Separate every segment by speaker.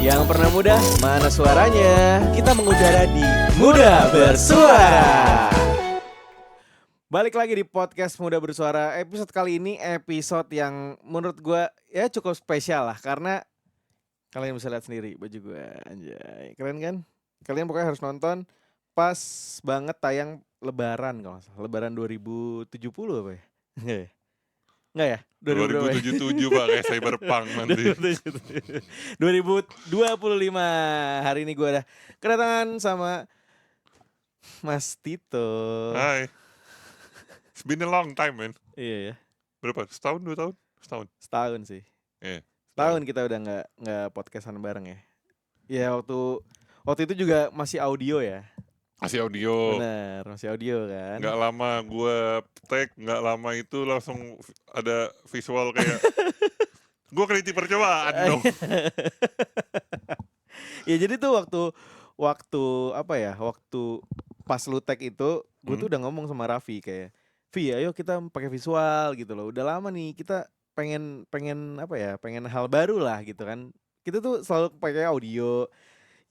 Speaker 1: Yang pernah muda, mana suaranya? Kita mengudara di Muda Bersuara. Balik lagi di podcast Muda Bersuara. Episode kali ini episode yang menurut gue ya cukup spesial lah. Karena kalian bisa lihat sendiri baju gue. Anjay, keren kan? Kalian pokoknya harus nonton. Pas banget tayang Lebaran kalau nggak salah. Lebaran 2070 apa ya? Enggak ya?
Speaker 2: 2077 Pak, kayak Cyberpunk nanti.
Speaker 1: 2025. Hari ini gue ada kedatangan sama Mas Tito.
Speaker 2: Hai. It's been a long time, man.
Speaker 1: Iya ya.
Speaker 2: Berapa? Setahun, 2 tahun?
Speaker 1: Setahun sih.
Speaker 2: Iya.
Speaker 1: Setahun kita udah nggak podcastan bareng ya. Ya waktu itu juga masih audio ya.
Speaker 2: Masih audio.
Speaker 1: Bener, masih audio kan.
Speaker 2: Nggak lama gue tag, nggak lama itu langsung ada visual kayak gue kriti percobaan dong.
Speaker 1: Ya jadi tuh waktu apa ya? Waktu pas lu tag itu, gue tuh udah ngomong sama Raffi kayak, "Vi, ayo kita pakai visual gitu loh. Udah lama nih kita pengen apa ya? Pengen hal baru lah gitu kan. Kita tuh selalu pakai audio.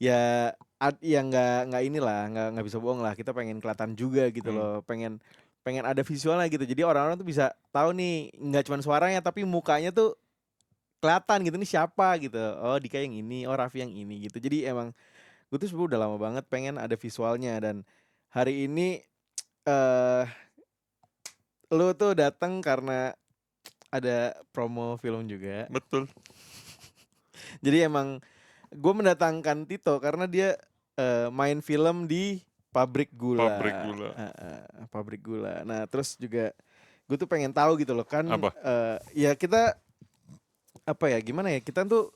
Speaker 1: Ya ya nggak inilah, nggak bisa bohong lah. Kita pengen kelihatan juga gitu loh. Pengen ada visualnya gitu. Jadi orang-orang tuh bisa tahu nih, nggak cuma suaranya tapi mukanya tuh kelihatan gitu nih siapa gitu. Oh, Dika yang ini, oh Raffi yang ini gitu. Jadi emang gue tuh sebenernya udah lama banget pengen ada visualnya. Dan hari ini lu tuh datang karena ada promo film juga.
Speaker 2: Betul.
Speaker 1: Jadi emang gue mendatangkan Tito karena dia main film di Pabrik Gula. Pabrik Gula. Nah terus juga gue tuh pengen tahu gitu loh kan.
Speaker 2: Apa?
Speaker 1: Ya kita apa ya, gimana ya, kita tuh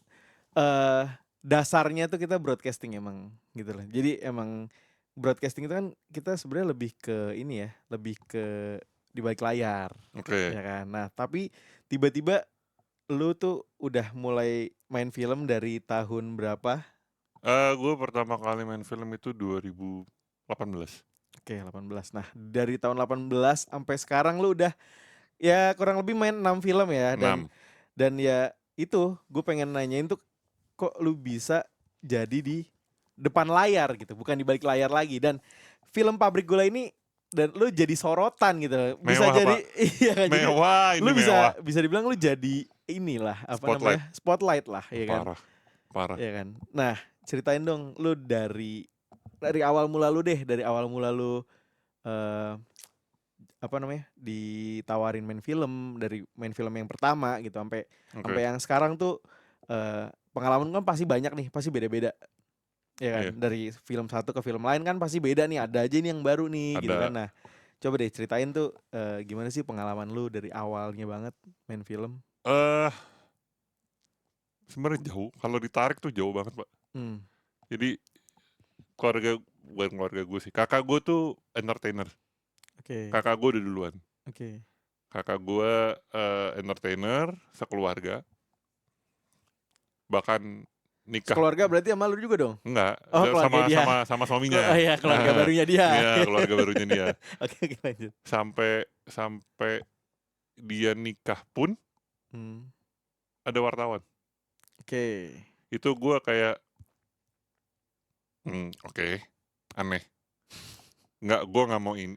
Speaker 1: dasarnya tuh kita broadcasting emang gitu loh. Jadi emang broadcasting itu kan kita sebenarnya lebih ke ini ya, lebih ke di balik layar.
Speaker 2: Oke.
Speaker 1: Ya kan. Nah tapi tiba-tiba lu tuh udah mulai main film dari tahun berapa?
Speaker 2: Gue pertama kali main film itu 2018.
Speaker 1: Oke, 18. Nah, dari tahun 18 sampai sekarang lu udah ya kurang lebih main 6 film ya.
Speaker 2: 6.
Speaker 1: Dan ya itu gue pengen nanyain tuh, kok lu bisa jadi di depan layar gitu, bukan di balik layar lagi. Dan film Pabrik Gula ini dan lu jadi sorotan gitu. Bisa
Speaker 2: Mewah,
Speaker 1: jadi
Speaker 2: Pak.
Speaker 1: iya kan.
Speaker 2: Mewah,
Speaker 1: Jadi, lu
Speaker 2: ini mewah.
Speaker 1: bisa dibilang lu jadi inilah apa
Speaker 2: Spotlight.
Speaker 1: namanya? Spotlight lah, ya kan.
Speaker 2: Parah.
Speaker 1: Ya kan. Nah, ceritain dong lu dari awal mula lu deh, dari awal mula lu apa namanya? Ditawarin main film, dari main film yang pertama gitu sampai yang sekarang tuh pengalaman kan pasti banyak nih, pasti beda-beda. Ya kan, dari film satu ke film lain kan pasti beda nih, ada aja nih yang baru nih. Ada. Gitu kan. Nah, coba deh ceritain tuh gimana sih pengalaman lu dari awalnya banget main film?
Speaker 2: Sebenarnya jauh, kalau ditarik tuh jauh banget, Pak. Jadi bukan keluarga gue sih, kakak gue tuh entertainer.
Speaker 1: Oke.
Speaker 2: Kakak gue udah duluan.
Speaker 1: Oke.
Speaker 2: Kakak gue entertainer sekeluarga. Bahkan nikah.
Speaker 1: Keluarga berarti sama lu juga dong?
Speaker 2: Enggak, sama suaminya.
Speaker 1: Oh iya, keluarga barunya dia.
Speaker 2: Iya, keluarga barunya dia.
Speaker 1: Oke, lanjut.
Speaker 2: Sampai dia nikah pun ada wartawan.
Speaker 1: Oke.
Speaker 2: Itu gue kayak oke, aneh. Gue nggak mau ini.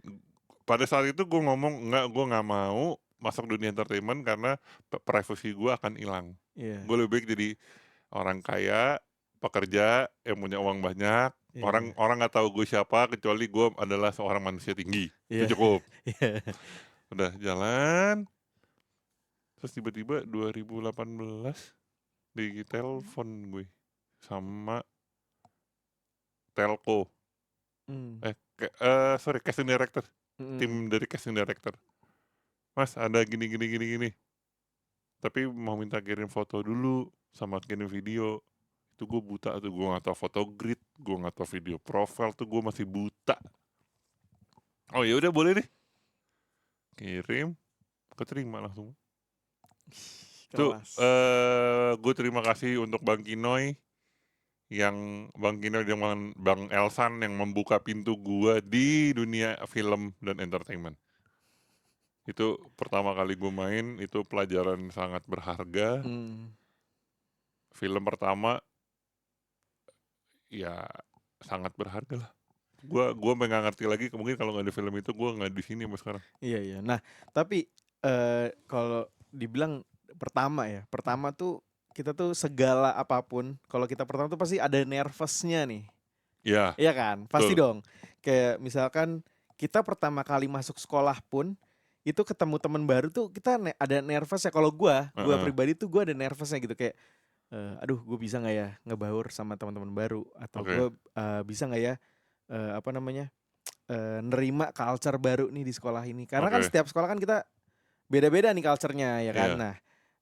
Speaker 2: Pada saat itu gue ngomong gue nggak mau masuk dunia entertainment karena privacy gue akan hilang.
Speaker 1: Yeah.
Speaker 2: Gue lebih baik jadi orang kaya, pekerja yang punya uang banyak. Yeah. Orang nggak tahu gue siapa kecuali gue adalah seorang manusia tinggi. Itu cukup. Udah jalan. Terus tiba-tiba 2018 di telepon gue sama telco. Casting director. Tim dari casting director. Mas, ada gini. Tapi mau minta kirim foto dulu sama kirim video. Itu gue buta tuh, gue nggak tahu foto grid, gue nggak tahu video profile tuh, gue masih buta. Oh ya udah boleh deh. Kirim, keterima langsung. Tuh, gue terima kasih untuk Bang Kinoy dengan Bang Elsan yang membuka pintu gue di dunia film dan entertainment. Itu pertama kali gue main, itu pelajaran sangat berharga. Film pertama ya sangat berharga lah. Gua nggak ngerti lagi, mungkin kalau nggak ada film itu gua nggak di sini sampai sekarang.
Speaker 1: Iya. Nah, tapi kalau dibilang pertama tuh kita tuh segala apapun, kalau kita pertama tuh pasti ada nervousnya nih.
Speaker 2: Iya,
Speaker 1: Iya kan? Pasti
Speaker 2: betul.
Speaker 1: dong. Kayak misalkan kita pertama kali masuk sekolah pun itu ketemu teman baru tuh kita ada nervous ya. Kalau gua
Speaker 2: Heeh.
Speaker 1: pribadi tuh gua ada nervousnya gitu kayak aduh gue bisa nggak ya ngebaur sama teman-teman baru atau
Speaker 2: Oke.
Speaker 1: gue bisa nggak ya apa namanya nerima culture baru nih di sekolah ini karena kan
Speaker 2: Oke.
Speaker 1: setiap sekolah kan kita beda-beda nih culture-nya ya kan.
Speaker 2: Iya.
Speaker 1: Nah,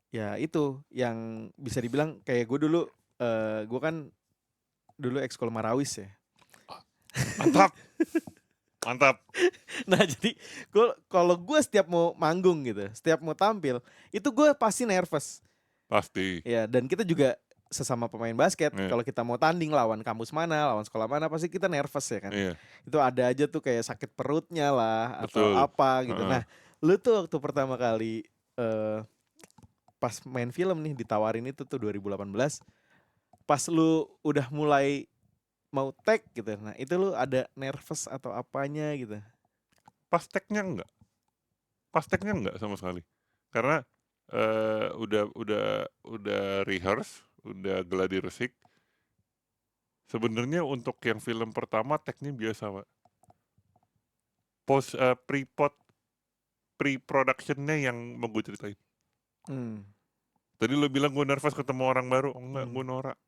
Speaker 1: ya itu yang bisa dibilang kayak gue dulu gue kan dulu ekskul Marawis ya.
Speaker 2: Mantap. Mantap.
Speaker 1: Nah, jadi kalau gue setiap mau manggung gitu, setiap mau tampil, itu gue pasti nervous.
Speaker 2: Pasti.
Speaker 1: Ya, dan kita juga sesama pemain basket,
Speaker 2: Iya.
Speaker 1: kalau kita mau tanding lawan kampus mana, lawan sekolah mana, pasti kita nervous ya kan.
Speaker 2: Iya.
Speaker 1: Itu ada aja tuh kayak sakit perutnya lah atau
Speaker 2: Betul.
Speaker 1: apa gitu.
Speaker 2: Heeh.
Speaker 1: Nah, lu tuh waktu pertama kali pas main film nih ditawarin itu tuh 2018, pas lu udah mulai mau tag gitu. Nah, itu lu ada nervous atau apanya gitu?
Speaker 2: Pas tag-nya enggak. Pas tag-nya enggak sama sekali. Karena udah rehearse, udah gladi resik. Sebenarnya untuk yang film pertama tag-nya biasa, Pak. Pre-production-nya yang mau gue ceritain. Tadi lo bilang gue nervous ketemu orang baru. Oh, enggak, gue norak.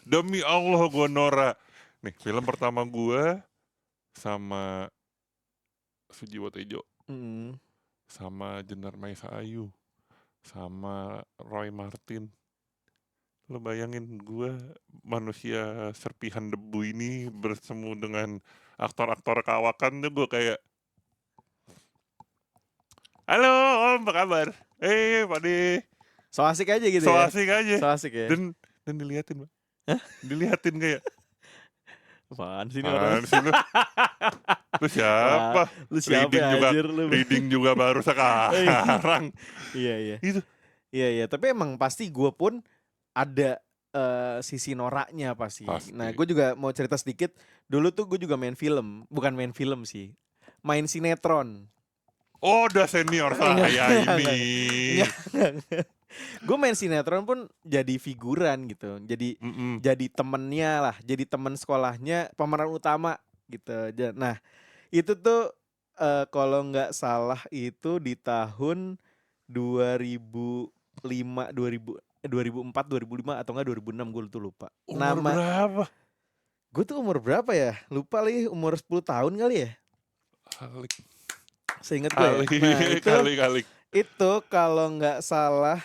Speaker 2: Demi Allah gue norak. Nih, film pertama gue sama Sujiwo Tejo, sama Jenar Maesa Ayu, sama Roy Martin. Lo bayangin gue manusia serpihan debu ini bertemu dengan aktor-aktor kawakan tuh gue kayak, halo om, apa kabar? Pak De.
Speaker 1: So asik aja gitu
Speaker 2: So
Speaker 1: ya?
Speaker 2: asik aja.
Speaker 1: So asik ya?
Speaker 2: Dan diliatin, Pak. Diliatin kayak,
Speaker 1: apaan sih ini orang?
Speaker 2: sih lu? Lu siapa?
Speaker 1: Lu siapa ya anjir lu?
Speaker 2: Reading juga baru sekarang.
Speaker 1: Iya.
Speaker 2: Itu.
Speaker 1: Iya, tapi emang pasti gue pun ada sisi noraknya pasti. Nah, gue juga mau cerita sedikit. Dulu tuh gue juga main film, bukan main film sih, main sinetron.
Speaker 2: Oh, udah senior saya ini.
Speaker 1: Gue main sinetron pun jadi figuran gitu. Jadi temennya lah, jadi temen sekolahnya, pemeran utama gitu. Nah, itu tuh kalau nggak salah itu di tahun 2004, 2005 atau enggak 2006, gue tuh lupa.
Speaker 2: Umur berapa?
Speaker 1: Gue tuh umur berapa ya? Lupa lagi, umur 10 tahun kali ya? Seingat gue ya. Nah, itu kalau nggak salah,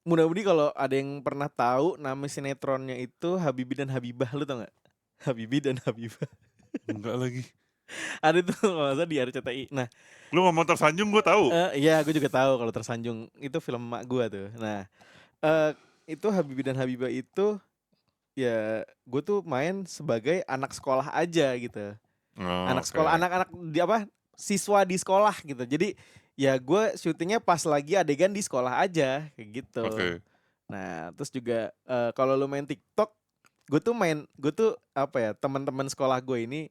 Speaker 1: mudah-mudahan kalau ada yang pernah tahu nama sinetronnya itu Habibie dan Habibah, lu tau nggak? Habibie dan Habibah.
Speaker 2: Enggak lagi.
Speaker 1: Ada tuh kalau nggak salah di RCTI. Nah,
Speaker 2: lu ngomong Tersanjung gue tahu.
Speaker 1: Iya, gue juga tahu kalau Tersanjung itu film emak gue tuh. Nah, itu Habibie dan Habibah itu ya gue tuh main sebagai anak sekolah aja gitu. Anak sekolah, anak-anak di apa? Siswa di sekolah gitu. Jadi ya gue syutingnya pas lagi adegan di sekolah aja kayak gitu. Nah, terus juga kalau lu main TikTok, gue tuh apa ya, teman-teman sekolah gue ini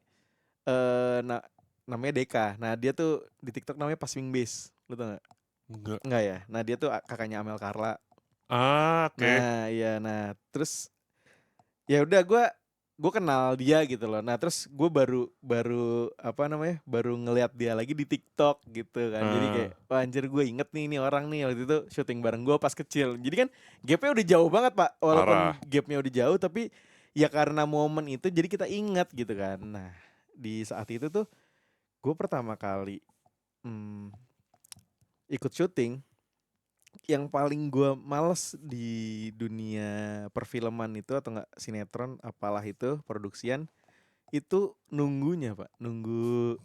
Speaker 1: namanya Deka. Nah, dia tuh di TikTok namanya Paswing Base. Lu tau gak? Enggak ya. Nah, dia tuh kakaknya Amel Carla. Nah, iya. Nah, terus ya udah gue kenal dia gitu loh. Nah, terus gue baru apa namanya? Baru ngelihat dia lagi di TikTok gitu kan. Jadi kayak, wah anjir, gue inget nih ini orang nih, waktu itu syuting bareng gue pas kecil. Jadi kan gapnya udah jauh banget, Pak. Walaupun gapnya udah jauh, tapi ya karena momen itu jadi kita ingat gitu kan. Nah, di saat itu tuh gue pertama kali ikut syuting, yang paling gue males di dunia perfilman itu atau enggak sinetron apalah itu produksian, itu nunggunya, Pak. Nunggu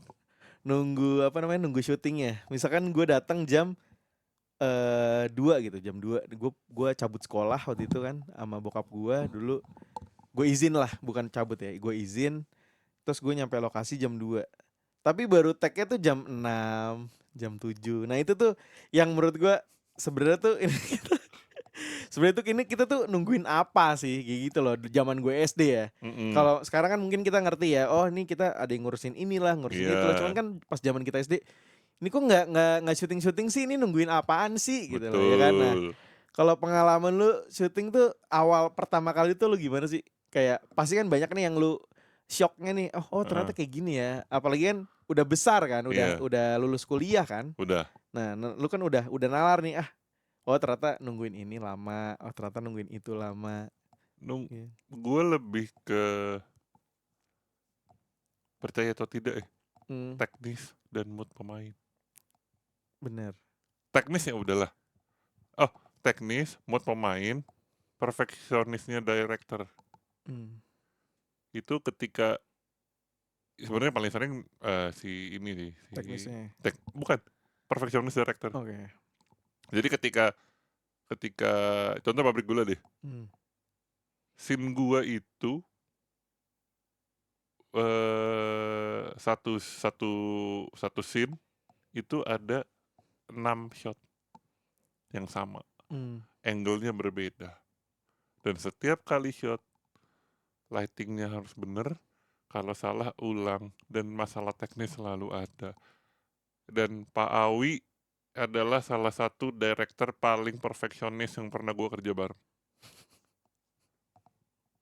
Speaker 1: apa namanya, nunggu syutingnya. Misalkan gue datang jam 2 gitu, jam 2 gue cabut sekolah waktu itu kan sama bokap gue dulu. Gue izin lah, bukan cabut ya, gue izin. Terus gue nyampe lokasi jam 2. Tapi baru tag-nya tuh jam 6, jam 7. Nah, itu tuh yang menurut gue sebenarnya tuh ini Sebenarnya tuh kita tuh nungguin apa sih kayak gitu loh zaman gue SD ya. Kalau sekarang kan mungkin kita ngerti ya, oh ini kita ada yang ngurusin inilah, ngurusin itulah. Cuman
Speaker 2: Iya,
Speaker 1: kan pas zaman kita SD, ini kok nggak syuting sih, ini nungguin apaan sih gitu loh ya kan. Nah,
Speaker 2: betul.
Speaker 1: kalau pengalaman lu syuting tuh awal pertama kali tuh lu gimana sih? Kayak pasti kan banyak nih yang lu shocknya nih, oh ternyata
Speaker 2: Heeh,
Speaker 1: kayak gini ya. Apalagi kan udah besar kan,
Speaker 2: iya,
Speaker 1: udah lulus kuliah kan.
Speaker 2: udah.
Speaker 1: Nah, lu kan udah nalar nih, oh ternyata nungguin ini lama, oh ternyata nungguin itu lama. Iya.
Speaker 2: Gue lebih ke percaya atau tidak ya,
Speaker 1: Hmm,
Speaker 2: teknis dan mood pemain.
Speaker 1: bener.
Speaker 2: Teknis ya udahlah. Oh, teknis, mood pemain, perfeksionisnya director.
Speaker 1: Hmm,
Speaker 2: Itu ketika sebenarnya paling sering si ini sih,
Speaker 1: teknisnya.
Speaker 2: bukan perfeksionis director.
Speaker 1: Oke.
Speaker 2: Jadi ketika contoh pabrik gula deh,
Speaker 1: Hmm.
Speaker 2: scene gua itu satu satu satu scene itu ada 6 shot yang sama,
Speaker 1: Hmm.
Speaker 2: angle-nya berbeda, dan setiap kali shot lighting-nya harus bener, kalau salah ulang, dan masalah teknis selalu ada. Dan Pak Awi adalah salah satu director paling perfeksionis yang pernah gua kerja bareng.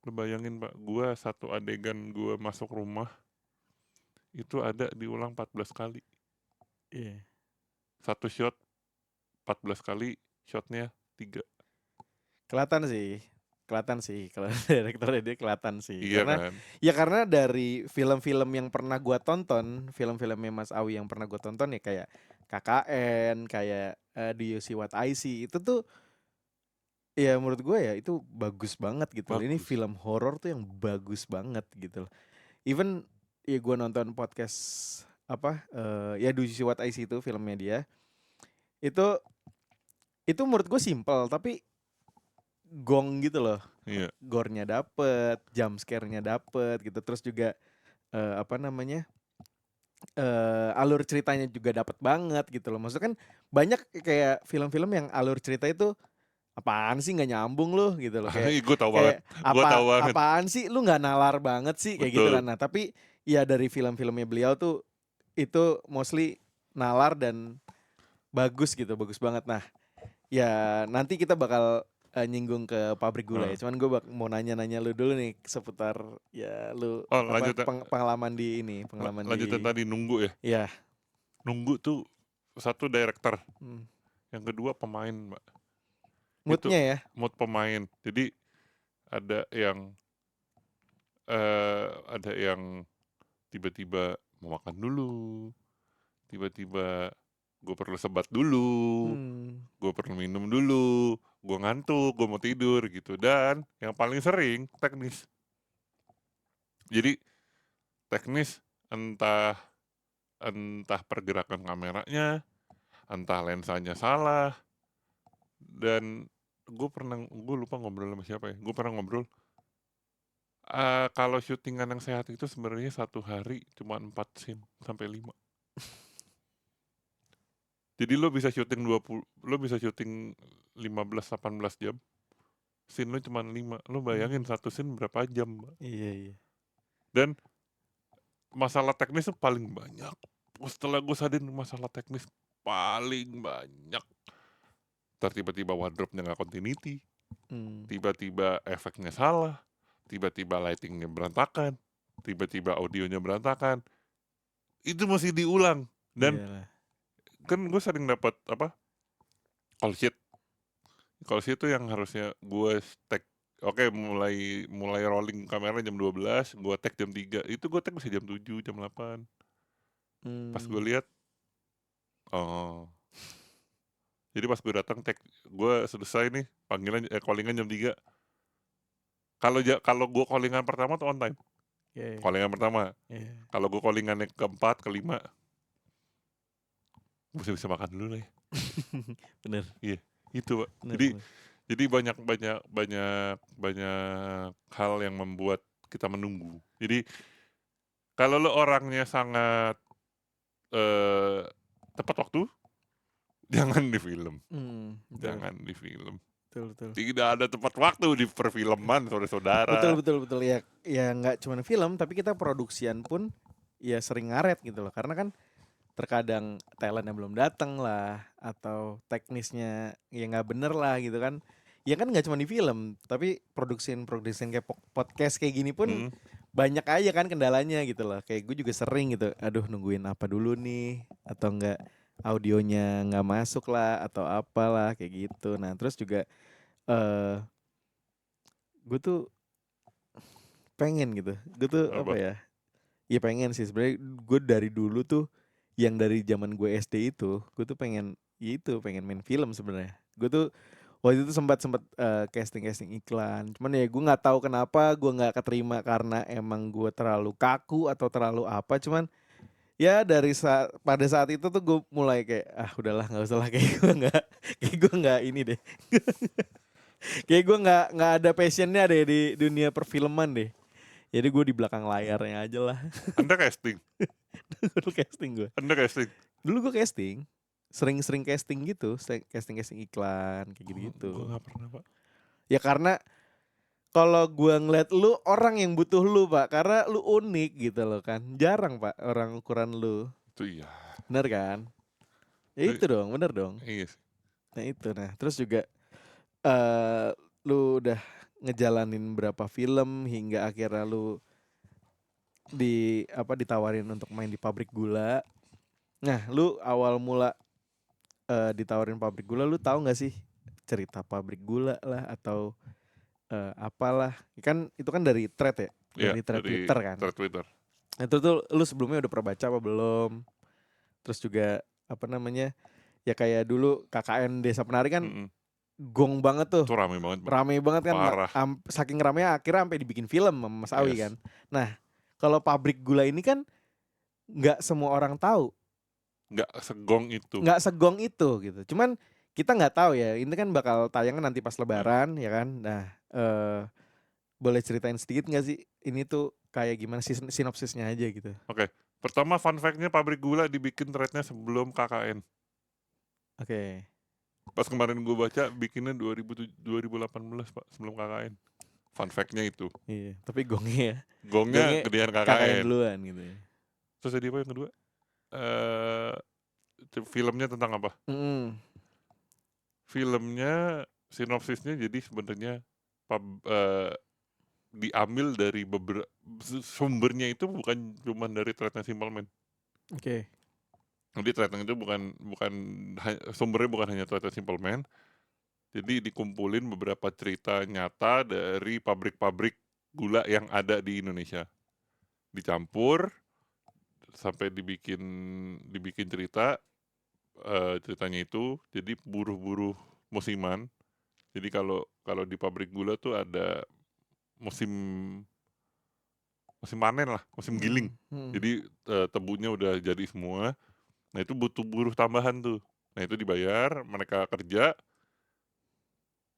Speaker 2: Lu bayangin Pak, gua satu adegan gua masuk rumah itu ada diulang 14 kali.
Speaker 1: Iya.
Speaker 2: Satu shot 14 kali, shotnya 3.
Speaker 1: Kelihatan sih kalau direktornya dia kelihatan sih.
Speaker 2: Iya
Speaker 1: Karena
Speaker 2: kan?
Speaker 1: karena dari film-film yang pernah gua tonton, film-filmnya Mas Awi yang pernah gua tonton ya kayak KKN, kayak Do You See What I See, itu tuh ya menurut gue ya itu bagus banget gitu loh. Ini
Speaker 2: Bagus.
Speaker 1: film horor tuh yang bagus banget gitu loh. Even ya gue nonton podcast ya Do You See What I See itu filmnya dia. Itu menurut gue simple tapi gong gitu loh.
Speaker 2: Iya.
Speaker 1: Gore-nya dapet, jump scare-nya dapet gitu. Terus juga alur ceritanya juga dapet banget gitu loh. Maksudnya kan banyak kayak film-film yang alur cerita itu apaan sih nggak nyambung lu gitu loh, kayak
Speaker 2: Gue tahu banget.
Speaker 1: kayak
Speaker 2: Gue tahu banget.
Speaker 1: apaan sih lu nggak nalar banget sih kayak gitu kan.
Speaker 2: Betul.
Speaker 1: Nah tapi ya dari film-filmnya beliau tuh itu mostly nalar dan bagus gitu, bagus banget. Nah ya nanti kita bakal nyinggung ke pabrik gula ya,
Speaker 2: Heeh.
Speaker 1: cuman gue mau nanya-nanya lu dulu nih seputar ya lu
Speaker 2: Oh,
Speaker 1: apa pengalaman di ini, pengalaman
Speaker 2: lanjutan
Speaker 1: di
Speaker 2: tadi nunggu ya.
Speaker 1: ya.
Speaker 2: Nunggu tuh satu director,
Speaker 1: Hmm.
Speaker 2: yang kedua pemain, Mbak. Itu
Speaker 1: Moodnya ya.
Speaker 2: mood pemain. Jadi ada yang ada yang tiba-tiba mau makan dulu, tiba-tiba gue perlu sebat dulu,
Speaker 1: Hmm.
Speaker 2: gue perlu minum dulu, gue ngantuk, gue mau tidur gitu. Dan yang paling sering teknis. Jadi teknis entah entah pergerakan kameranya, entah lensanya salah, dan gue lupa ngobrol sama siapa ya. Gue pernah ngobrol, kalau syutingan yang sehat itu sebenarnya satu hari cuma 4 scene sampai 5. Jadi lo bisa syuting 15-18 jam, scene lo cuma 5. Lo bayangin satu scene berapa jam, Mbak.
Speaker 1: Iya iya.
Speaker 2: Dan masalah teknis tuh paling banyak. Setelah gue sadarin masalah teknis paling banyak. Tiba-tiba wardrobe-nya nggak continuity, tiba-tiba efeknya salah, tiba-tiba lightingnya berantakan, tiba-tiba audionya berantakan. Itu mesti diulang. Dan
Speaker 1: Iyalah.
Speaker 2: kan gue sering dapat call sheet. Call sheet itu yang harusnya gue tag, oke, mulai rolling kamera jam 12, gue tag jam 3. Itu gue tag bisa jam 7, jam 8. Pas gue lihat, oh. Jadi pas gue datang tag, gue selesai nih callingan jam 3. Kalau gue callingan pertama tuh on time.
Speaker 1: Yeah.
Speaker 2: Callingan pertama.
Speaker 1: Yeah.
Speaker 2: Kalau gue callingan yang keempat, kelima, gue bisa makan dulu lah ya.
Speaker 1: Bener.
Speaker 2: Iya, itu Pak.
Speaker 1: Bener.
Speaker 2: Jadi banyak hal yang membuat kita menunggu. Jadi kalau lo orangnya sangat tepat waktu, jangan di film.
Speaker 1: Betul.
Speaker 2: Jangan di film.
Speaker 1: betul.
Speaker 2: Tidak ada tempat waktu di perfilman, saudara-saudara.
Speaker 1: Betul. Ya nggak cuma film, tapi kita produksian pun ya sering ngaret gitu loh. Karena kan terkadang talentnya belum datang lah, atau teknisnya ya nggak bener lah gitu kan. Ya kan nggak cuma di film, tapi produksian kayak podcast kayak gini pun
Speaker 2: Hmm.
Speaker 1: banyak aja kan kendalanya gitu loh. Kayak gue juga sering gitu, aduh nungguin apa dulu nih, atau enggak audionya nggak masuk lah, atau apalah kayak gitu. Nah terus juga eh gue tuh pengen gitu, gue tuh apa
Speaker 2: Apa?
Speaker 1: ya, ya pengen sih sebenarnya. Gue dari dulu tuh, yang dari zaman gue SD itu, gue tuh pengen, ya itu pengen main film sebenarnya. Gue tuh waktu itu sempat sempat casting iklan, cuman ya gue nggak tahu kenapa gue nggak keterima, karena emang gue terlalu kaku atau terlalu apa. Cuman ya pada saat itu tuh gue mulai kayak, ah udahlah nggak usah lah, kayak gue nggak ini deh, kayak gue nggak ada passionnya deh di dunia perfilman deh. Jadi gue di belakang layarnya aja lah.
Speaker 2: Anda casting?
Speaker 1: Dulu casting gue.
Speaker 2: Anda casting?
Speaker 1: Dulu gue casting, sering casting gitu, casting iklan kayak gitu-gitu.
Speaker 2: Gue gak pernah, Pak.
Speaker 1: Ya karena kalau gue ngeliat lu orang yang butuh lu Pak, karena lu unik gitu loh kan. Jarang Pak orang ukuran lu.
Speaker 2: Itu iya.
Speaker 1: Bener kan? Ya itu dong, bener dong.
Speaker 2: Iya sih.
Speaker 1: Nah itu, nah terus juga eh lu udah ngejalanin berapa film hingga akhirnya lu ditawarin untuk main di pabrik gula. Nah, lu awal mula ditawarin pabrik gula, lu tahu nggak sih cerita pabrik gula lah, atau apalah? Kan itu kan dari thread ya,
Speaker 2: Iya,
Speaker 1: dari thread
Speaker 2: dari
Speaker 1: Twitter kan.
Speaker 2: Twitter.
Speaker 1: Nah, itu tuh lu sebelumnya udah pernah baca apa belum? Terus juga apa namanya? Ya kayak dulu KKN Desa Penari kan
Speaker 2: Mm-mm.
Speaker 1: gong banget tuh.
Speaker 2: Itu rame banget, Bang.
Speaker 1: Rame banget kan,
Speaker 2: Parah.
Speaker 1: saking ramenya akhirnya sampai dibikin film sama Mas Awi
Speaker 2: Yes.
Speaker 1: kan. Nah, kalau pabrik gula ini kan nggak semua orang tahu,
Speaker 2: Nggak segong itu.
Speaker 1: nggak segong itu gitu. Cuman kita nggak tahu ya, ini kan bakal tayangan nanti pas
Speaker 2: Nah,
Speaker 1: Lebaran ya kan. Nah, boleh ceritain sedikit nggak sih ini tuh kayak gimana sih, sinopsisnya aja gitu?
Speaker 2: Oke. Pertama fun fact-nya, pabrik gula dibikin thread-nya sebelum KKN.
Speaker 1: Oke.
Speaker 2: Pas kemarin gue baca, bikinnya 2018, Pak, sebelum KKN. Fun fact-nya itu.
Speaker 1: Iya, tapi gongnya
Speaker 2: Gongnya gedean
Speaker 1: KKN
Speaker 2: KKN.
Speaker 1: duluan gitu ya.
Speaker 2: Terus tadi apa yang kedua? Filmnya tentang apa?
Speaker 1: Mm.
Speaker 2: Filmnya sinopsisnya jadi sebenarnya diambil dari sumbernya itu bukan cuma dari threadnya Simple Man.
Speaker 1: Oke.
Speaker 2: Jadi threadnya itu bukan sumbernya bukan hanya threadnya Simple Man. Jadi dikumpulin beberapa cerita nyata dari pabrik-pabrik gula yang ada di Indonesia. Dicampur sampai dibikin cerita, ceritanya itu jadi buruh-buruh musiman. Jadi kalau di pabrik gula tuh ada musim panen lah, musim giling. Jadi tebunya udah jadi semua. Nah itu butuh buruh tambahan tuh. Nah itu dibayar, mereka kerja,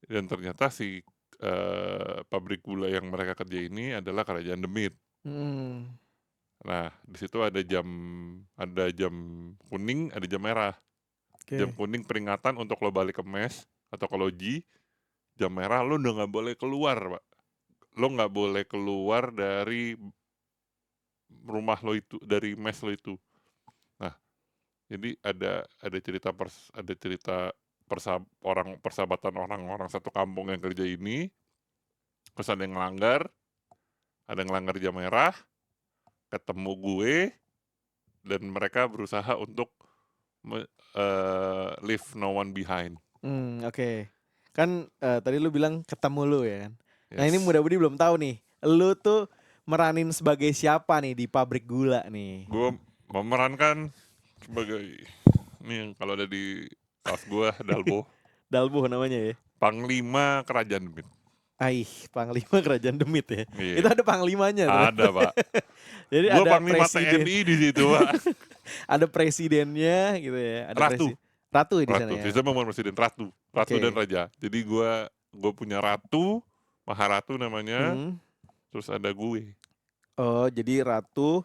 Speaker 2: dan ternyata si pabrik gula yang mereka kerja ini adalah Kerajaan Demit. Nah di situ ada jam kuning, ada jam merah.
Speaker 1: Oke.
Speaker 2: Jam kuning peringatan untuk lo balik ke mes atau ke loji. Jam merah lo udah nggak boleh keluar, Pak. Lo nggak boleh keluar dari rumah lo itu, dari mes lo itu. Nah, jadi ada cerita persahabatan orang satu kampung yang kerja ini. Terus ada yang ngelanggar jam merah, ketemu gue, dan mereka berusaha untuk leave no one behind.
Speaker 1: Oke. Kan tadi lu bilang ketemu lu ya kan. Nah ini
Speaker 2: Yes.
Speaker 1: mudah-mudi belum tahu nih, lu tuh meranin sebagai siapa nih di pabrik gula nih?
Speaker 2: Gue memerankan sebagai, nih kalau ada di tas gue, Dalbo,
Speaker 1: Dalbo namanya ya.
Speaker 2: Panglima Kerajaan Demit.
Speaker 1: Panglima Kerajaan Demit ya.
Speaker 2: Iya.
Speaker 1: Itu ada panglimanya tuh.
Speaker 2: Ada, Pak.
Speaker 1: Jadi
Speaker 2: Gue
Speaker 1: ada
Speaker 2: Panglima
Speaker 1: presiden.
Speaker 2: TNI di situ, Pak.
Speaker 1: Ada presidennya gitu ya. Ada
Speaker 2: Ratu.
Speaker 1: Ratu di sana
Speaker 2: Ratu.
Speaker 1: ya.
Speaker 2: Sistem pemilihan presiden Ratu
Speaker 1: Oke.
Speaker 2: dan Raja. Jadi gue punya Ratu, Maharatu namanya. Terus ada gue.
Speaker 1: Oh, jadi Ratu,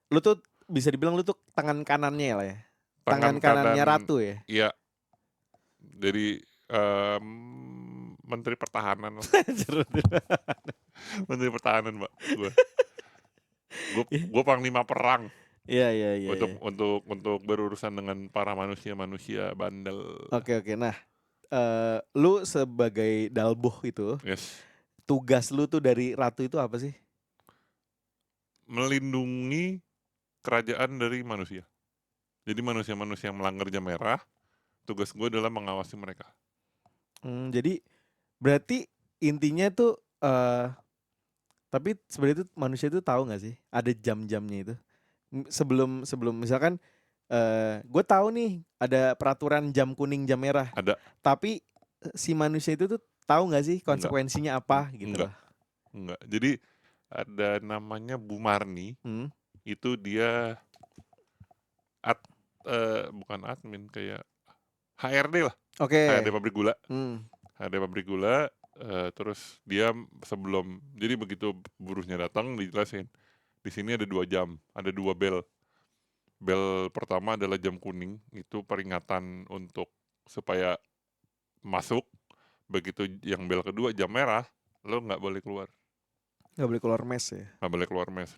Speaker 1: lu tuh bisa dibilang lu tuh tangan kanannya lah ya. Tangan kanannya Ratu ya.
Speaker 2: Iya. Jadi Menteri Pertahanan.
Speaker 1: Anjir.
Speaker 2: Menteri Pertahanan, Mbak. Gue panglima perang
Speaker 1: Iya.
Speaker 2: untuk berurusan dengan para manusia bandel.
Speaker 1: Oke. Nah, lu sebagai Dalboh itu,
Speaker 2: Yes.
Speaker 1: tugas lu tuh dari ratu itu apa sih?
Speaker 2: Melindungi kerajaan dari manusia. Jadi manusia-manusia yang melanggar jam merah, tugas gue adalah mengawasi mereka.
Speaker 1: Jadi berarti intinya tuh tapi sebenarnya itu manusia itu tahu nggak sih ada jam-jamnya itu? Sebelum misalkan gue tahu nih ada peraturan jam kuning jam merah.
Speaker 2: Ada.
Speaker 1: Tapi si manusia itu tuh tahu nggak sih
Speaker 2: Enggak.
Speaker 1: konsekuensinya apa gitu loh?
Speaker 2: Enggak. Jadi ada namanya Bu Marni. Itu dia bukan admin, kayak HRD lah.
Speaker 1: Oke.
Speaker 2: HRD pabrik gula. HRD pabrik gula. Terus dia jadi begitu buruhnya datang dijelasin, di sini ada 2 jam, ada 2 bel. Bel pertama adalah jam kuning, itu peringatan untuk supaya masuk. Begitu yang bel kedua jam merah, lo nggak boleh keluar.
Speaker 1: Nggak boleh keluar mes ya?
Speaker 2: Nggak boleh keluar mes.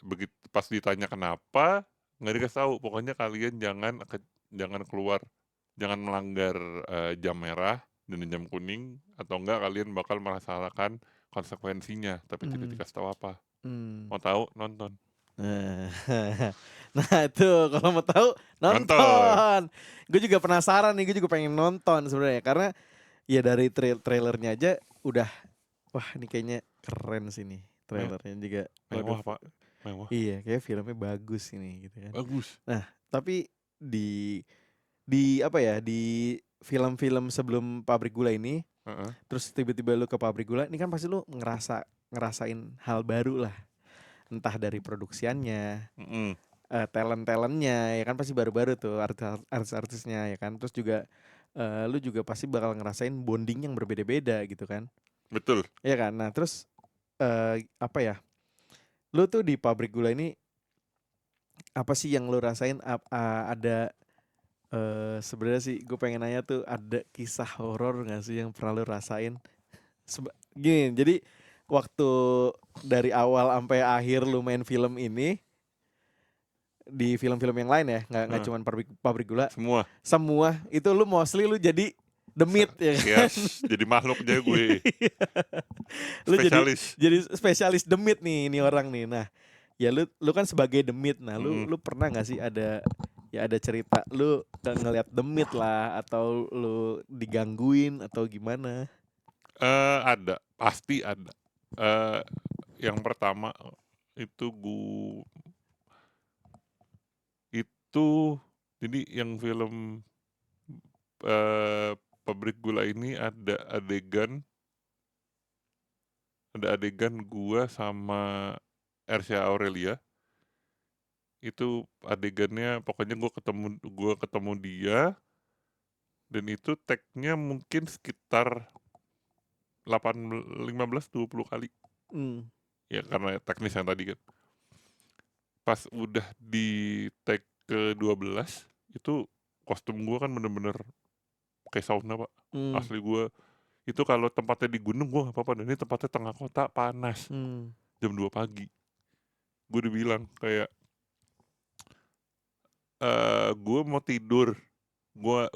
Speaker 2: Begitu pas ditanya kenapa, nggak dikasih tahu. Pokoknya kalian jangan keluar, jangan melanggar jam merah dan jam kuning, atau enggak kalian bakal merasakan konsekuensinya. Tapi tidak dikasih tahu apa. Mau tahu, nonton.
Speaker 1: Nah itu kalau mau tahu nonton. Gue juga penasaran nih, gue juga pengen nonton sebenarnya karena ya dari trailernya aja udah, wah ini kayaknya keren sih nih trailernya juga.
Speaker 2: Mewah Pak, mewah.
Speaker 1: Iya, kayak filmnya bagus ini gitu kan.
Speaker 2: Bagus.
Speaker 1: Nah tapi di apa ya, di film-film sebelum Pabrik Gula ini, terus tiba-tiba lu ke Pabrik Gula, ini kan pasti lu ngerasain hal baru lah. Entah dari produksiannya, talent-talentnya, ya kan pasti baru-baru tuh artis-artisnya ya kan. Terus juga lu juga pasti bakal ngerasain bonding yang berbeda-beda gitu kan.
Speaker 2: Betul.
Speaker 1: Iya kan. Nah terus apa ya, lu tuh di Pabrik Gula ini apa sih yang lu rasain? Ada sebenarnya sih gue pengen nanya tuh, ada kisah horor nggak sih yang pernah lu rasain? Gini, jadi waktu dari awal sampai akhir lu main film ini, di film-film yang lain ya, nggak cuma Pabrik Gula, semua itu lu mostly lu jadi demit ya kan?
Speaker 2: Yes, jadi makhluk aja gue.
Speaker 1: Lu jadi spesialis demit nih ini orang nih. Nah, ya lu kan sebagai demit. Nah, lu pernah nggak sih ada cerita lu ngelihat demit lah, atau lu digangguin atau gimana?
Speaker 2: Ada, pasti ada. Yang pertama itu jadi yang film Pabrik Gula ini ada adegan gua sama Ersya Aurelia. Itu adegannya pokoknya gua ketemu dia, dan itu tag-nya mungkin sekitar 15-20 kali. Ya karena teknis yang tadi kan. Pas udah di tag ke-12 itu kostum gue kan bener-bener kayak sauna Pak. Asli gue itu kalau tempatnya di gunung gue gak apa-apa, dan ini tempatnya tengah kota panas. Jam 2 pagi gue udah bilang kayak gue mau tidur, gue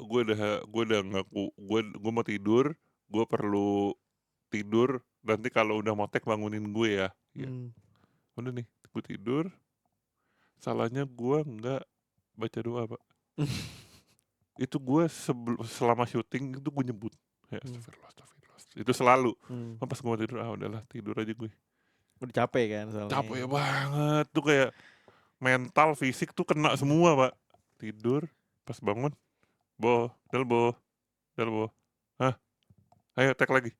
Speaker 2: udah ngaku gue mau tidur, gue perlu tidur, nanti kalau udah mau tag bangunin gue ya. Udah nih gue tidur. Salahnya gue nggak baca doa Pak. Itu gue selama syuting itu gue nyebut ya astagfirullah. Itu selalu. Pas gue mau tidur, udahlah tidur aja gue.
Speaker 1: Udah capek kan soalnya.
Speaker 2: Capek banget tuh, kayak mental fisik tuh kena semua Pak. Tidur, pas bangun, Dalbo, hah? Ayo tag lagi.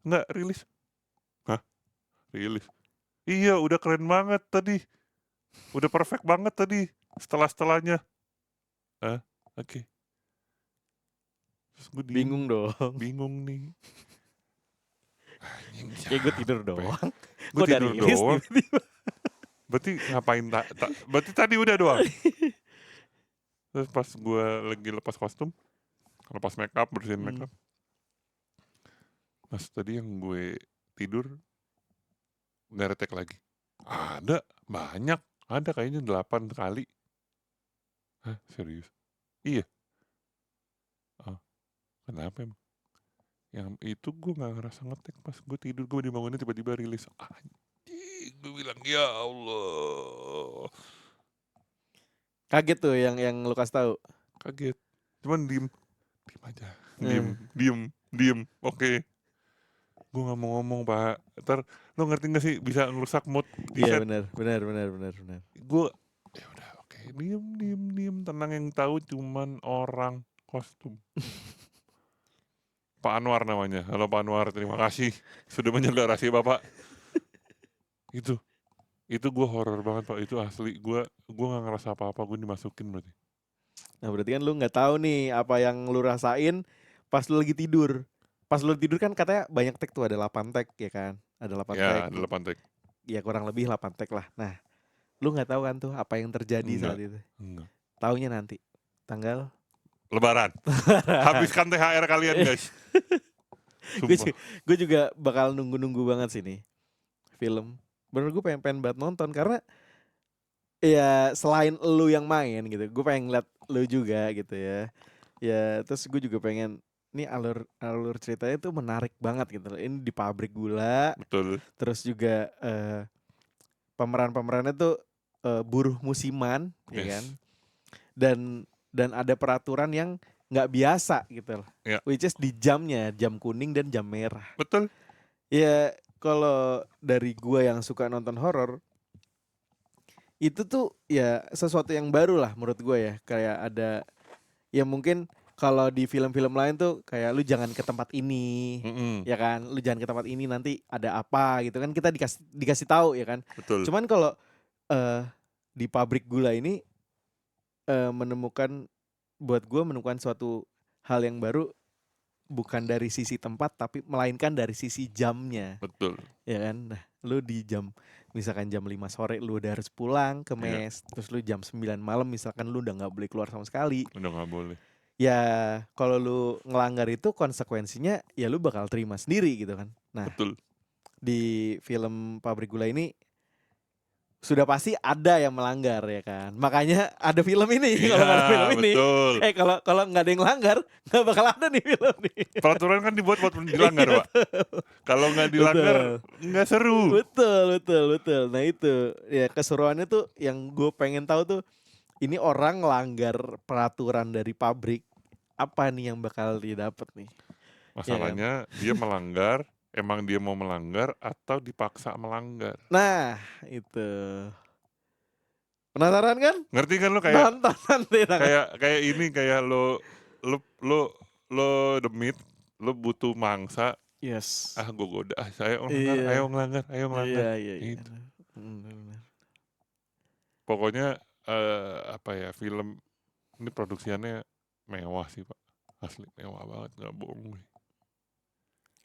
Speaker 2: Enggak, rilis. Hah? Rilis. Iya, udah keren banget tadi. Udah perfect banget tadi. Setelahnya. Oke. Terus gue
Speaker 1: bingung dong.
Speaker 2: Bingung nih.
Speaker 1: Kayak gue tidur doang.
Speaker 2: Gue tidur doang. Berarti ngapain berarti tadi udah doang. Terus pas gue lagi lepas kostum, lepas makeup, bersihin makeup, Mas tadi yang gue tidur nggak retek lagi. Ada, banyak. Ada kayaknya 8 kali. Hah, serius? Iya. Oh, kenapa emang? Yang itu gue nggak ngerasa ngetek pas gue tidur, gue dibangunin tiba-tiba rilis. Anjing, gue bilang ya Allah.
Speaker 1: Kaget tuh yang lu kasih tahu.
Speaker 2: Kaget. Cuman diem aja.
Speaker 1: Eh,
Speaker 2: Diem. Oke. Gue nggak mau ngomong pak. Ntar lo ngerti nggak sih bisa ngerusak mood di
Speaker 1: Iya
Speaker 2: set.
Speaker 1: benar.
Speaker 2: Gue ya udah oke. Diem. Tenang, yang tahu cuman orang kostum. Pak Anwar namanya. Halo Pak Anwar, terima kasih sudah menjaga rahasia Bapak. Itu gue horor banget pak, itu asli. Gue nggak ngerasa apa-apa, gue dimasukin berarti.
Speaker 1: Nah berarti kan lu nggak tahu nih apa yang lu rasain pas lu lagi tidur. Pas lu tidur kan katanya banyak tag tuh, ada 8 tag ya kan? Ada 8 tag.
Speaker 2: Ya, 8 take.
Speaker 1: Ya kurang lebih 8 tag lah. Nah, lu nggak tahu kan tuh apa yang terjadi saat
Speaker 2: Enggak.
Speaker 1: itu.
Speaker 2: Enggak.
Speaker 1: Taunya nanti tanggal
Speaker 2: Lebaran. Habiskan THR kalian guys. Sumpah.
Speaker 1: Gue juga bakal nunggu banget sih nih film. Bener gue pengen banget nonton karena ya selain lu yang main gitu, gue pengen ngeliat lu juga gitu ya. Ya terus gue juga pengen, nih alur ceritanya tuh menarik banget gitu loh. Ini di pabrik gula,
Speaker 2: Betul.
Speaker 1: terus juga pemerannya tuh buruh musiman, ya
Speaker 2: Yes.
Speaker 1: kan? Dan ada peraturan yang nggak biasa gitu loh.
Speaker 2: Ya.
Speaker 1: Which is di jamnya, jam kuning dan jam merah.
Speaker 2: Betul.
Speaker 1: Ya kalau dari gua yang suka nonton horor, itu tuh ya sesuatu yang baru lah menurut gua ya. Kayak ada, ya mungkin kalau di film-film lain tuh kayak lu jangan ke tempat ini, ya kan? Lu jangan ke tempat ini, nanti ada apa gitu kan, kita dikasih tahu ya kan.
Speaker 2: Betul.
Speaker 1: Cuman kalau di pabrik gula ini menemukan suatu hal yang baru, bukan dari sisi tempat tapi melainkan dari sisi jamnya.
Speaker 2: Betul.
Speaker 1: Ya kan? Nah, lu di jam misalkan jam 5 sore lu udah harus pulang ke mes, terus lu jam 9 malam misalkan lu udah nggak boleh keluar sama sekali.
Speaker 2: Udah nggak boleh.
Speaker 1: Ya kalau lu ngelanggar itu konsekuensinya ya lu bakal terima sendiri gitu kan. Nah,
Speaker 2: Betul.
Speaker 1: di film Pabrik Gula ini sudah pasti ada yang melanggar ya kan. Makanya ada film ini. Kalau nggak ada film ini,
Speaker 2: betul.
Speaker 1: kalau nggak ada yang melanggar, nggak bakal ada nih film nih.
Speaker 2: Peraturan kan dibuat buat dilanggar pak. Kalau nggak dilanggar nggak seru.
Speaker 1: Betul. Nah itu ya keseruannya tuh yang gue pengen tahu tuh, ini orang ngelanggar peraturan dari pabrik, apa nih yang bakal dia dapet nih?
Speaker 2: Masalahnya dia melanggar, emang dia mau melanggar atau dipaksa melanggar.
Speaker 1: Nah itu penasaran kan?
Speaker 2: Ngerti kan lo kayak
Speaker 1: Nonton nanti.
Speaker 2: kayak ini, kayak lo demit, lo butuh mangsa.
Speaker 1: Yes.
Speaker 2: Gue goda, ayo ngelanggar.
Speaker 1: Iya.
Speaker 2: Gitu.
Speaker 1: Benar.
Speaker 2: Pokoknya apa ya, film ini produksiannya mewah sih pak, asli mewah banget, nggak bohong.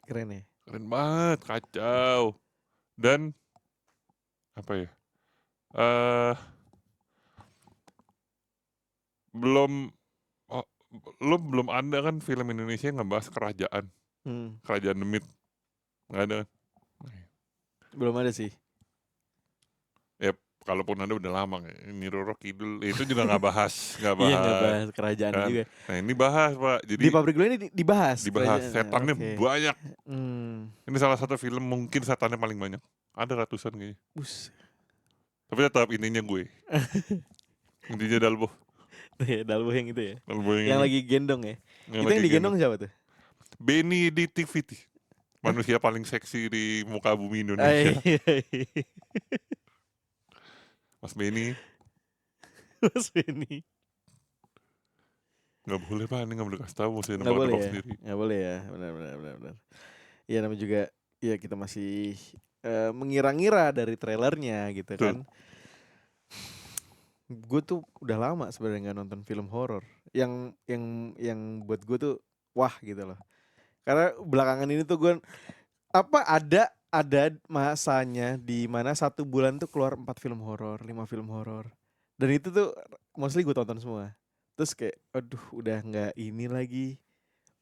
Speaker 1: Keren ya.
Speaker 2: Keren banget, kacau. Dan apa ya, belum ada kan film Indonesia yang ngebahas kerajaan demit, nggak ada kan?
Speaker 1: Belum ada sih.
Speaker 2: Ya kalaupun ada udah lama. Ini Roro Kidul itu juga nggak bahas.
Speaker 1: Iya nggak bahas kerajaan
Speaker 2: kan?
Speaker 1: juga.
Speaker 2: Nah ini bahas pak. Jadi
Speaker 1: di Pabrik Gula ini dibahas.
Speaker 2: Setannya banyak. Ini salah satu film mungkin setannya paling banyak. Ada ratusan kayaknya. Tapi tetap ininya gue. Intinya Dalbo.
Speaker 1: Dalbo yang itu ya.
Speaker 2: Dalbo
Speaker 1: yang lagi gendong ya. Itu yang digendong siapa tuh?
Speaker 2: Benny Ditivity. Manusia paling seksi di muka bumi Indonesia. Mas Benny. Nggak boleh pak, ini nggak boleh kasih tahu, mesti nebak sendiri.
Speaker 1: Nggak boleh ya, benar. Ya namanya juga, ya kita masih mengira-ngira dari trailernya gitu kan. Gue tuh udah lama sebenarnya nggak nonton film horor yang buat gue tuh wah gitu loh. Karena belakangan ini tuh gue ada masanya di mana 1 bulan tuh keluar 4 film horor, 5 film horor. Dan itu tuh mostly gue tonton semua. Terus kayak aduh udah nggak ini lagi.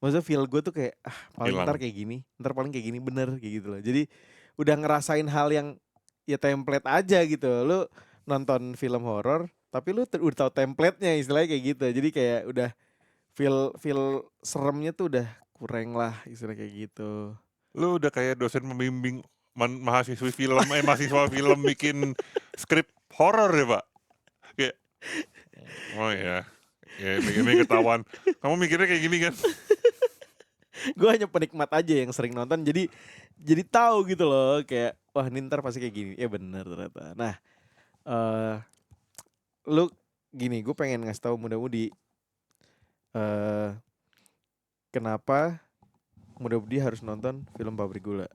Speaker 1: Maksudnya feel gue tuh kayak paling
Speaker 2: Hilang.
Speaker 1: ntar kayak gini, ntar paling kayak gini bener kayak gitu loh. Jadi udah ngerasain hal yang ya template aja gitu. Lu nonton film horor tapi lu udah tahu template-nya istilahnya kayak gitu. Jadi kayak udah feel feel seremnya tuh udah kurang lah istilah kayak gitu.
Speaker 2: Lu udah kayak dosen membimbing mahasiswa film bikin skrip horor ya, Pak? Kayak, oh ya, ini ketahuan. Kamu mikirnya kayak gini kan?
Speaker 1: Gue hanya penikmat aja yang sering nonton jadi tahu gitu loh kayak wah ini ntar pasti kayak gini. Ya bener ternyata. Nah, eh lu gini, gue pengen ngasih tahu mudah-mudi eh kenapa mudah-mudi harus nonton film Pabrik Gula.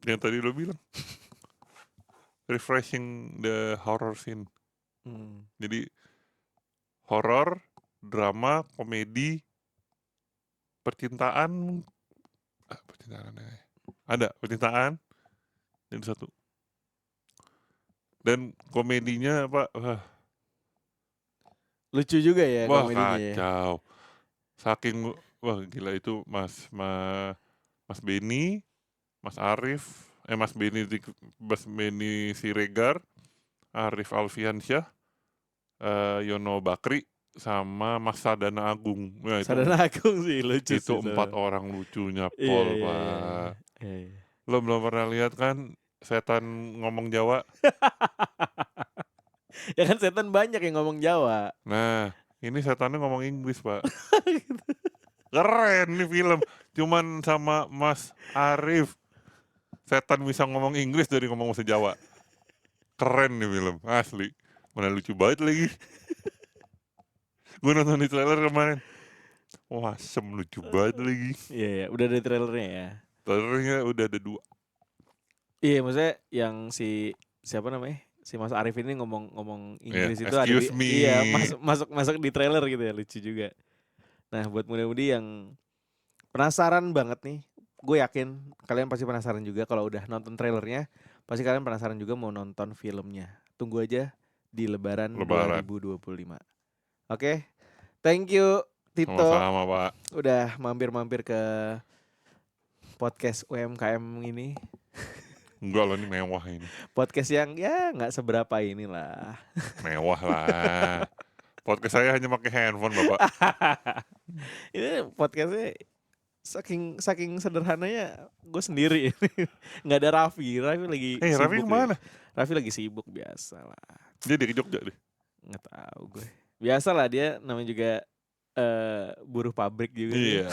Speaker 2: Yang tadi lo bilang. Refreshing the horror scene. Jadi horor, drama, komedi, percintaan. Percintaan ada percintaan jadi satu. Dan komedinya apa?
Speaker 1: Lucu juga ya
Speaker 2: Wah
Speaker 1: komedinya ya.
Speaker 2: kacau. Saking wah gila itu Mas Beni, Mas Arif, Mas Beni Siregar, Arif Alfiansyah, Yono Bakri, sama Mas Sadana Agung. Nah,
Speaker 1: Sadana Agung sih lucu
Speaker 2: itu
Speaker 1: sih.
Speaker 2: 4 orang lucunya
Speaker 1: Iya,
Speaker 2: Pol,
Speaker 1: iya,
Speaker 2: Pak.
Speaker 1: iya.
Speaker 2: Lo belum pernah lihat kan setan ngomong Jawa?
Speaker 1: Ya kan setan banyak yang ngomong Jawa.
Speaker 2: Nah, ini setannya ngomong Inggris, Pak. Keren nih film. Cuman sama Mas Arif setan bisa ngomong Inggris dari ngomong bahasa Jawa. Keren nih film, asli. Mana lucu banget lagi. Gue nonton di trailer kemarin. Wah, lucu banget lagi.
Speaker 1: Iya, iya, udah ada trailernya ya.
Speaker 2: Trailernya udah ada 2.
Speaker 1: Iya, maksudnya yang siapa namanya? Si Mas Arif ini ngomong Inggris itu ada di
Speaker 2: Excuse me.
Speaker 1: iya, masuk di trailer gitu ya, lucu juga. Nah, buat muda-mudi yang penasaran banget nih, gue yakin kalian pasti penasaran juga kalau udah nonton trailernya, pasti kalian penasaran juga mau nonton filmnya. Tunggu aja di Lebaran 2025. Oke. Thank you Tito.
Speaker 2: Sama-sama, Pak.
Speaker 1: Udah mampir-mampir ke podcast UMKM ini.
Speaker 2: Enggak loh, ini mewah ini.
Speaker 1: Podcast yang ya nggak seberapa inilah.
Speaker 2: Mewah lah. Podcast saya hanya pakai handphone, Bapak.
Speaker 1: Ini podcastnya saking sederhananya gue sendiri. Nggak ada Raffi lagi sibuk.
Speaker 2: Raffi kemana?
Speaker 1: Raffi lagi sibuk biasa lah.
Speaker 2: Dia di Jogja deh.
Speaker 1: Nggak tahu gue. Biasa lah dia namanya juga buruh pabrik juga.
Speaker 2: Iya.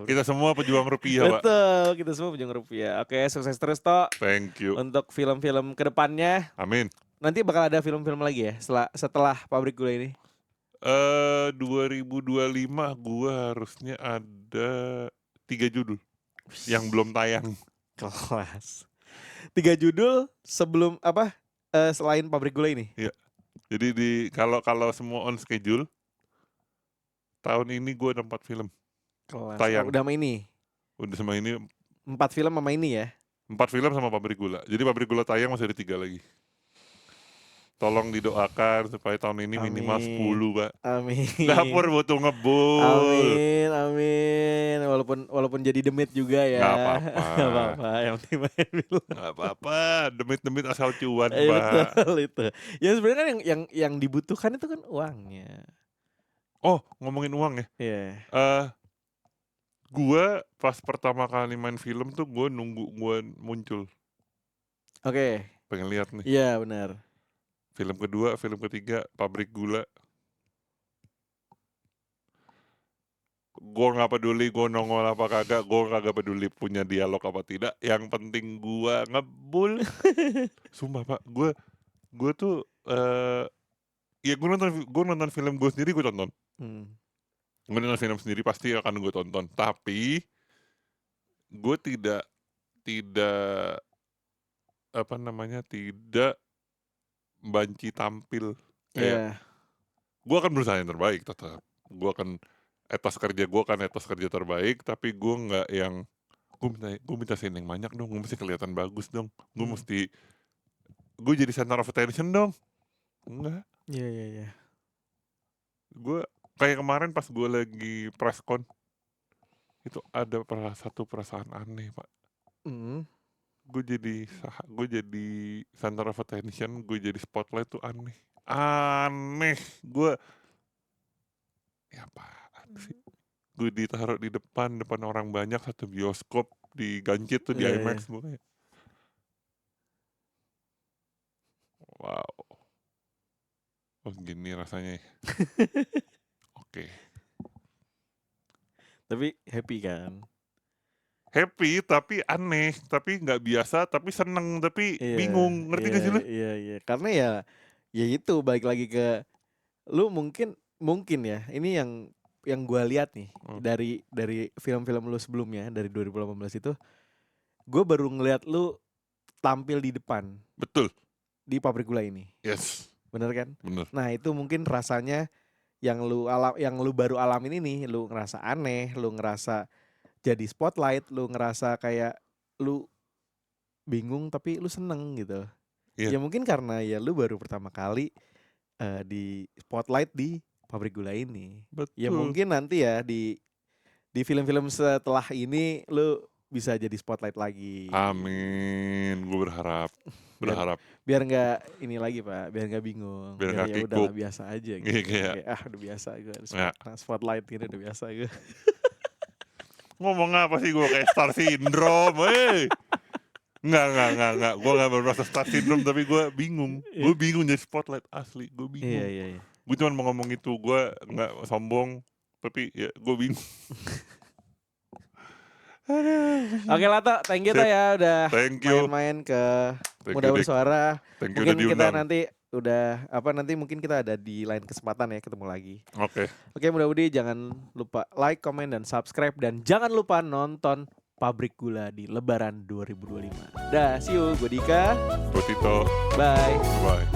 Speaker 2: Kita semua pejuang rupiah, Pak.
Speaker 1: Betul, kita semua pejuang rupiah. Oke, sukses terus toh.
Speaker 2: Thank you.
Speaker 1: Untuk film-film kedepannya.
Speaker 2: Amin.
Speaker 1: Nanti bakal ada film-film lagi ya setelah Pabrik Gula ini.
Speaker 2: 2025 gua harusnya ada 3 judul yang belum tayang.
Speaker 1: Kelas. 3 judul sebelum selain Pabrik Gula ini.
Speaker 2: Iya. Jadi kalau semua on schedule tahun ini gua ada 4 film.
Speaker 1: Kelas.
Speaker 2: Tayang.
Speaker 1: Udah sama ini.
Speaker 2: Udah sama ini
Speaker 1: 4 film sama ini ya.
Speaker 2: 4 film sama Pabrik Gula. Jadi Pabrik Gula tayang masih ada 3 lagi. Tolong didoakan supaya tahun ini minimal 10, Pak.
Speaker 1: Amin.
Speaker 2: Dapur butuh ngebul.
Speaker 1: Amin. Walaupun jadi demit juga ya.
Speaker 2: Gak apa-apa.
Speaker 1: Gak apa-apa. Yang penting main film.
Speaker 2: Gak apa-apa. Demit-demit asal cuan, Pak.
Speaker 1: Betul itu. Ya sebenarnya kan yang dibutuhkan itu kan uangnya.
Speaker 2: Oh, ngomongin uang ya.
Speaker 1: Iya.
Speaker 2: Gua pas pertama kali main film tuh gua nunggu gua muncul.
Speaker 1: Oke.
Speaker 2: Pengen lihat nih.
Speaker 1: Iya, benar.
Speaker 2: Film kedua, film ketiga, Pabrik Gula. Gue gak peduli gue nongol apa kagak, gue kagak peduli punya dialog apa tidak. Yang penting gue ngebul. Sumpah, Pak, gue tuh ya gue nonton film gue sendiri, gue tonton. Gue nonton film sendiri pasti akan gue tonton. Tapi gue tidak tidak banci tampil. Kayak gue akan berusaha yang terbaik tetap. Gue akan etos kerja terbaik, tapi gue nggak yang gue minta scene yang banyak dong, gue mesti kelihatan bagus dong, gue jadi center of attention dong. Enggak.
Speaker 1: Iya.
Speaker 2: Gue kayak kemarin pas gue lagi preskon itu ada satu perasaan aneh, Pak. Gue jadi center of attention, gue jadi spotlight tuh aneh. Gue ya apaan sih? Gue ditaruh di depan orang banyak, satu bioskop digancit tuh di
Speaker 1: Iya,
Speaker 2: IMAX. Gue kayak wow, oh gini rasanya ya. Oke.
Speaker 1: Tapi happy kan?
Speaker 2: Happy tapi aneh, tapi nggak biasa, tapi seneng, tapi
Speaker 1: Iya,
Speaker 2: bingung. Ngerti gak sih lu?
Speaker 1: Iya. Karena ya itu balik lagi ke lu mungkin ya. Ini yang gua lihat nih dari film-film lu sebelumnya dari 2018 itu, gue baru ngelihat lu tampil di depan
Speaker 2: Betul.
Speaker 1: di Pabrik Gula ini.
Speaker 2: Yes.
Speaker 1: Bener kan?
Speaker 2: Bener.
Speaker 1: Nah, itu mungkin rasanya yang lu baru alamin ini, lu ngerasa aneh, lu ngerasa jadi spotlight, lu ngerasa kayak lu bingung tapi lu seneng gitu.
Speaker 2: Iya.
Speaker 1: Ya mungkin karena ya lu baru pertama kali di spotlight di Pabrik Gula ini.
Speaker 2: Betul.
Speaker 1: Ya mungkin nanti ya di film-film setelah ini lu bisa jadi spotlight lagi.
Speaker 2: Amin, gue berharap.
Speaker 1: Biar nggak ini lagi Pak, biar nggak bingung.
Speaker 2: Biar nggak
Speaker 1: ya
Speaker 2: kikuk.
Speaker 1: udahlah biasa aja gitu.
Speaker 2: Kayak,
Speaker 1: Udah biasa gue
Speaker 2: Ya.
Speaker 1: spotlight gitu udah biasa gue.
Speaker 2: Ngomong apa sih gue kayak star syndrome, Enggak. Gue gak merasa star syndrome, tapi gue bingung. Gue bingung jadi spotlight asli, gue bingung.
Speaker 1: Iya.
Speaker 2: Gue cuma mau ngomong itu, gue gak sombong, tapi ya gue bingung.
Speaker 1: Oke Lato, thank you ya udah
Speaker 2: Thank you.
Speaker 1: main-main ke
Speaker 2: Thank
Speaker 1: Muda
Speaker 2: you, Dik.
Speaker 1: Bersuara.
Speaker 2: Thank you
Speaker 1: Mungkin
Speaker 2: udah
Speaker 1: kita
Speaker 2: diundang.
Speaker 1: nanti mungkin kita ada di lain kesempatan ya ketemu lagi.
Speaker 2: Oke.
Speaker 1: Oke, Muda Budi jangan lupa like, comment dan subscribe dan jangan lupa nonton Pabrik Gula di Lebaran 2025. Dah, see you. Gue Dika.
Speaker 2: Gue Tito.
Speaker 1: Bye.
Speaker 2: Bye.